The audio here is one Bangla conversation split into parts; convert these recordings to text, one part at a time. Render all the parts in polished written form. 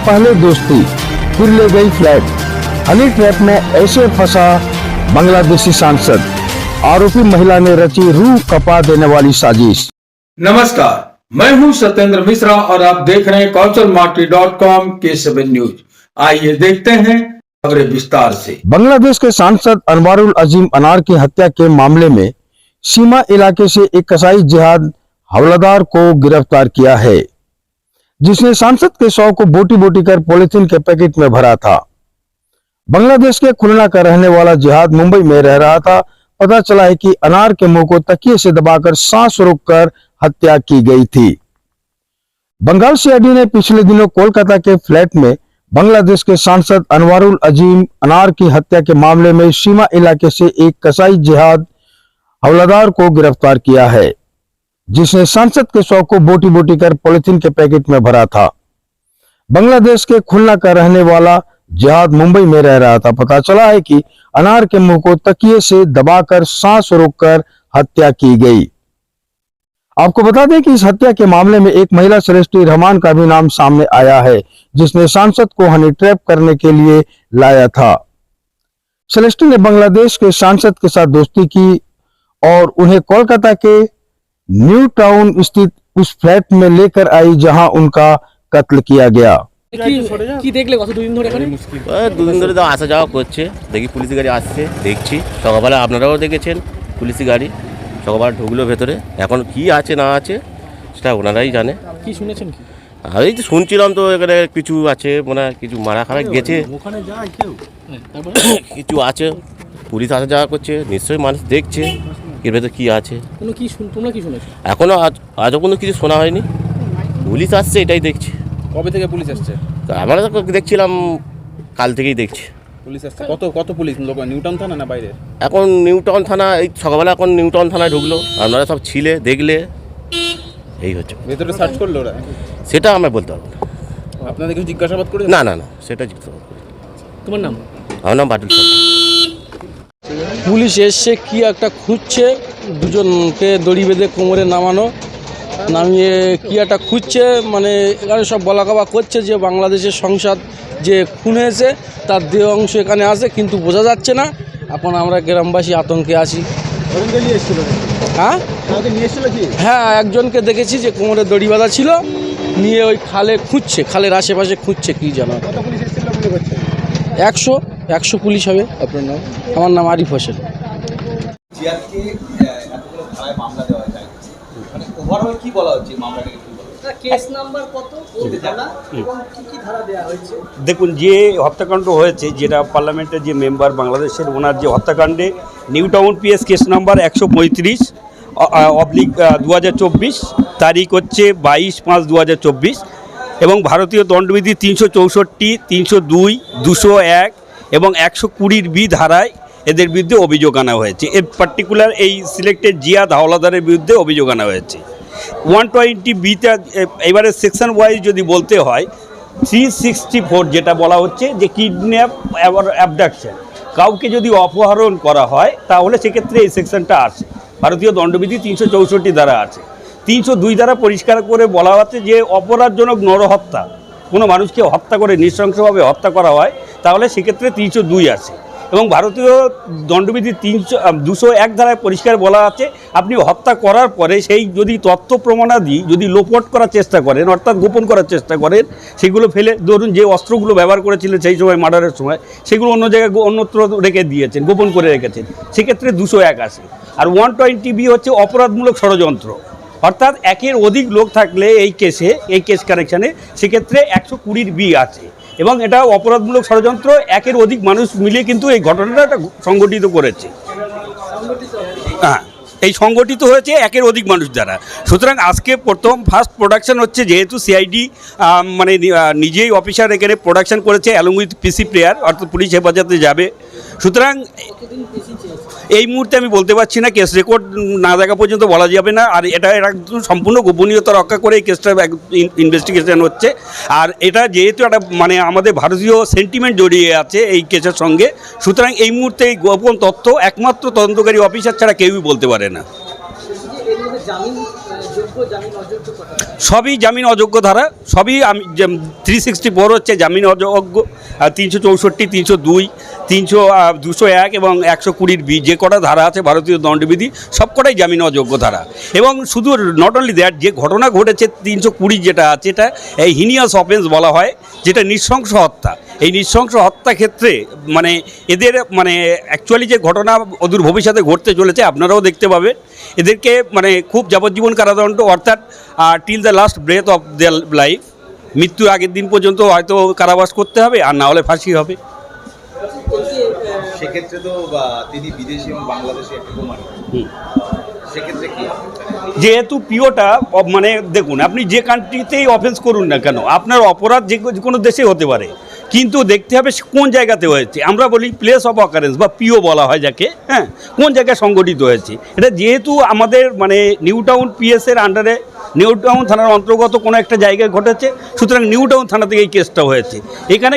पहले दोस्ती फिर ले गई फ्लैट। हनी ट्रैप में ऐसे फंसा बांग्लादेशी सांसद, आरोपी महिला ने रची रूह कपा देने वाली साजिश। नमस्कार, मैं हूं सत्येंद्र मिश्रा और आप देख रहे हैं कौशलमार्टी.com के7 न्यूज। आइए देखते हैं खबरें विस्तार से। बांग्लादेश के सांसद अनवारुल अजीम अनार की हत्या के मामले में सीमा इलाके से एक कसाई जिहाद हवलदार को गिरफ्तार किया है, जिसने सांसद के शव को बोटी बोटी कर पॉलिथीन के पैकेट में भरा था। बांग्लादेश के खुलना का रहने वाला जिहाद मुंबई में रह रहा था। पता चला है कि अनार के मुंह को तकिए से दबाकर सांस रोककर हत्या की गई थी। बंगाल सीआईडी ने पिछले दिनों कोलकाता के फ्लैट में बांग्लादेश के सांसद अनवारुल अजीम अनार की हत्या के मामले में सीमा इलाके से एक कसाई जिहाद हवलदार को गिरफ्तार किया है, जिसने सांसद के शव को बोटी बोटी कर पॉलिथीन के पैकेट में भरा था। बांग्लादेश के खुलना का रहने वाला जिहाद मुंबई में रह रहा था। पता चला है कि अनार के मुंह को तकिए से दबाकर सांस रोककर हत्या की गई। आपको बता दें कि इस हत्या के मामले में एक महिला सृष्टि रहमान का भी नाम सामने आया है, जिसने सांसद को हनी ट्रैप करने के लिए लाया था। सृष्टि ने बांग्लादेश के सांसद के साथ दोस्ती की और उन्हें कोलकाता के न्यू टाउन स्थित उस फ्लैट में लेकर आई जहां उनका कत्ल किया गया। কি দেখলে কত দুদিন ধরে এখানে? দুদিন ধরে তো আসা যাওয়া করছে, দেখি পুলিশি গাড়ি আসছে, দেখছি সকালবেলা আপনারাও দেখেছেন পুলিশি গাড়ি সকালবেলা ঢুকলো ভেতরে। এখন কি আছে না আছে সেটা ওনারাই জানে। কি শুনেছেন কি? আর এই যে শুনছিলাম তো এখানে কিছু আছে, মনে হয় কিছু মারা খারা গেছে, ওখানে যায় কেউ তারপরে কিছু আছে, পুলিশ আসা যাওয়া করছে, নিশ্চয়ই মানুষ দেখছে এর ভেতরে কি আছে। কোনো কি তোমরা কি শুনেছো? এখনো আজও কোনো কিছু শোনা হয়নি, পুলিশ আসছে এটাই দেখছি। কবে থেকে পুলিশ আসছে? আমরা তো দেখছিলাম কাল থেকেই দেখছি পুলিশ আসছে। কত পুলিশ লোক? নিউটাউন থানা না বাইরে? এখন নিউটাউন থানা, এই সকালবেলা এখন নিউটাউন থানায় ঢুকলো, আপনারা সব ছিলে দেখলে, এই হচ্ছে। ভেতরে সার্চ করলো ওরা? সেটা আমরা বলতে পারবো না। আপনাদের কিছু জিজ্ঞাসাবাদ করে? না না না, সেটা জিজ্ঞাসাবাদ করি। তোমার নাম? আমার নাম বাটুল সরকার। পুলিশ এসছে, কি একটা খুঁজছে, দুজনকে দড়ি বেঁধে কোমরে নামিয়ে কি একটা খুঁজছে। মানে এখানে সব বলাকবা করছে যে বাংলাদেশের সংসদ যে খুন হয়েছে তার দেহ অংশ এখানে আছে, কিন্তু বোঝা যাচ্ছে না। এখন আমরা গ্রামবাসী আতঙ্কে আছি। হ্যাঁ, একজনকে দেখেছি যে কোমরে দড়ি বাঁধা ছিল, নিয়ে ওই খালে খুঁজছে, খালের আশেপাশে খুঁজছে কি জানো। 100 পুলিশ হবে। আপনার নাম? আমার নাম আরিফ হোসেন। দেখুন, যে হত্যাকাণ্ড হয়েছে, যেটা পার্লামেন্টের যে মেম্বার বাংলাদেশের, ওনার যে হত্যাকাণ্ডে নিউটাউন পিএস কেস নাম্বার 135/2024, তারিখ হচ্ছে 22/5/2024, এবং ভারতীয় দণ্ডবিধি 364, 302, 201 এবং 120B ধারায় এদের বিরুদ্ধে অভিযোগ আনা হয়েছে। এর পার্টিকুলার এই সিলেক্টেড জিয়াদ হাওলাদারের বিরুদ্ধে অভিযোগ আনা হয়েছে। 120Bতে এবারে সেকশন ওয়াইজ যদি বলতে হয়, 364 যেটা বলা হচ্ছে যে কিডন্যাপ অ্যাবডাকশন, কাউকে যদি অপহরণ করা হয় তাহলে সেক্ষেত্রে এই সেকশনটা আসে। ভারতীয় দণ্ডবিধি 364 দ্বারা আছে। 302 দ্বারা পরিষ্কার করে বলা হচ্ছে যে অপরাধজনক নরহত্যা, কোনো মানুষকে হত্যা করে নৃশংসভাবে হত্যা করা হয় তাহলে সেক্ষেত্রে 302 আসে। এবং ভারতীয় দণ্ডবিধি 201 ধারায় পরিষ্কার বলা আছে, আপনি হত্যা করার পরে সেই যদি তথ্য প্রমাণাদি যদি লোপট করার চেষ্টা করেন, অর্থাৎ গোপন করার চেষ্টা করেন, সেগুলো ফেলে, ধরুন যে অস্ত্রগুলো ব্যবহার করেছিলেন সেই সময় মার্ডারের সময়, সেগুলো অন্য জায়গায় অন্যত্র রেখে দিয়েছেন, গোপন করে রেখেছেন, সেক্ষেত্রে 201 আসে। আর 120B হচ্ছে অপরাধমূলক ষড়যন্ত্র, অর্থাৎ একের অধিক লোক থাকলে এই কেস কানেকশানে সেক্ষেত্রে 120B আছে। এবং এটা অপরাধমূলক ষড়যন্ত্র, একের অধিক মানুষ মিলিয়ে কিন্তু এই ঘটনাটা সংগঠিত করেছে। হ্যাঁ, এই সংগঠিত হয়েছে একের অধিক মানুষ দ্বারা। সুতরাং আজকে ফার্স্ট প্রোডাকশন হচ্ছে, যেহেতু সিআইডি মানে নিজেই অফিসার এখানে প্রোডাকশন করেছে অ্যালং উইথ পিসি প্লেয়ার, অর্থাৎ পুলিশ হেফাজতে যাবে। সুতরাং এই মুহূর্তে আমি বলতে পারছি না, কেস রেকর্ড না দেখা পর্যন্ত বলা যাবে না। আর এটা একদম সম্পূর্ণ গোপনীয়তা রক্ষা করে এই কেসটা ইনভেস্টিগেশন হচ্ছে। আর এটা যেহেতু একটা মানে আমাদের ভারতীয় সেন্টিমেন্ট জড়িয়ে আছে এই কেসের সঙ্গে, সুতরাং এই মুহূর্তে এই গোপন তথ্য একমাত্র তদন্তকারী অফিসার ছাড়া কেউই বলতে পারে না। সবই জামিন অযোগ্য ধারা, সবই আমি 364 হচ্ছে জামিন অযোগ্য, 364, 302, 201 এবং 120 যে কটা ধারা আছে ভারতীয় দণ্ডবিধি সবকটাই জামিন অযোগ্য ধারা। এবং শুধু নট অনলি দ্যাট, যে ঘটনা ঘটেছে 320 যেটা আছে এটা এই হিনিয়াস অফেন্স বলা হয়, যেটা নৃশংস হত্যা। এই নৃশংস হত্যা ক্ষেত্রে মানে এদের মানে অ্যাকচুয়ালি যে ঘটনা অদূর ভবিষ্যতে ঘটতে চলেছে আপনারাও দেখতে পাবেন, এদেরকে মানে খুব যাবজ্জীবন কারাদণ্ড, অর্থাৎ till the last breadth of their life, মৃত্যুর আগের দিন পর্যন্ত হয়তো কারাবাস করতে হবে, আর না হলে ফাঁসি হবে। সেক্ষেত্রে তো তিনি বিদেশি এবং বাংলাদেশি একটি প্রমাণিত, সেক্ষেত্রে কি হবে? যেহেতু পিওটা মানে দেখুন, আপনি যে কান্ট্রিতেই অফেন্স করুন না কেন, আপনার অপরাধ যে কোনো দেশে হতে পারে, কিন্তু দেখতে হবে সে কোন জায়গাতে হয়েছে। আমরা বলি প্লেস অফ অকারেন্স বা পিও বলা হয় যাকে, হ্যাঁ, কোন জায়গায় সংগঠিত হয়েছে। এটা যেহেতু আমাদের মানে নিউ টাউন পিএসের আন্ডারে নিউ টাউন থানার অন্তর্গত কোনো একটা জায়গায় ঘটেছে, সুতরাং নিউ টাউন থানা থেকে এই কেসটা হয়েছে। এখানে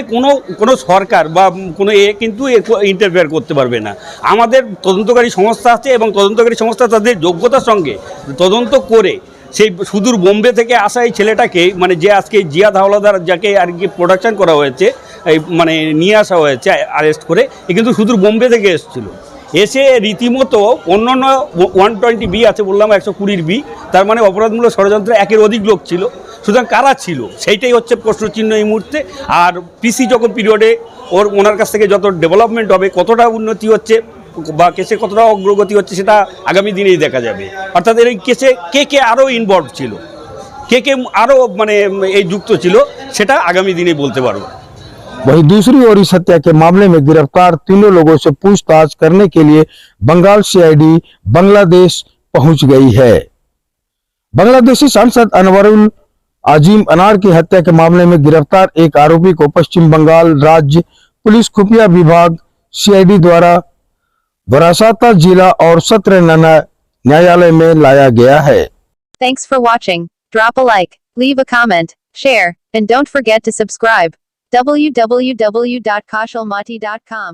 কোনো সরকার বা কোনো কিন্তু ইন্টারফেয়ার করতে পারবে না। আমাদের তদন্তকারী সংস্থা আছে এবং তদন্তকারী সংস্থা তাদের যোগ্যতার সঙ্গে তদন্ত করে সেই সুদূর বোম্বে থেকে আসা এই ছেলেটাকে মানে যে আজকে জিয়াদ হাওলাদার যাকে আর কি প্রোডাকশন করা হয়েছে, এই মানে নিয়ে আসা হয়েছে অ্যারেস্ট করে, এ কিন্তু সুদূর বোম্বে থেকে এসেছিলো। এসে রীতিমতো অন্যান্য 120B আছে বললাম, 120B, তার মানে অপরাধমূলক ষড়যন্ত্রে একের অধিক লোক ছিল। সুতরাং কারা ছিল সেইটাই হচ্ছে প্রশ্নচিহ্ন এই মুহূর্তে। আর পিসি যখন পিরিয়ডে ওনার কাছ থেকে যত ডেভেলপমেন্ট হবে, কতটা উন্নতি হচ্ছে বা কেসে কতটা অগ্রগতি হচ্ছে সেটা আগামী দিনেই দেখা যাবে। অর্থাৎ এই কেসে কে আরও ইনভলভ ছিল, কে আরও মানে এই যুক্ত ছিল, সেটা আগামী দিনে বলতে পারবো। वहीं दूसरी ओर इस हत्या के मामले में गिरफ्तार तीनों लोगों से पूछताछ करने के लिए बंगाल सीआईडी बांग्लादेश पहुंच गई है। बांग्लादेशी सांसद अनवरुल आजिम अनार की हत्या के मामले में गिरफ्तार एक आरोपी को पश्चिम बंगाल राज्य पुलिस खुफिया विभाग सीआईडी द्वारा वरासता जिला और सत्र न्यायालय में लाया गया है। Thanks for watching. Drop a like, leave a comment, share, and don't forget to subscribe. www.kaushal.mati.com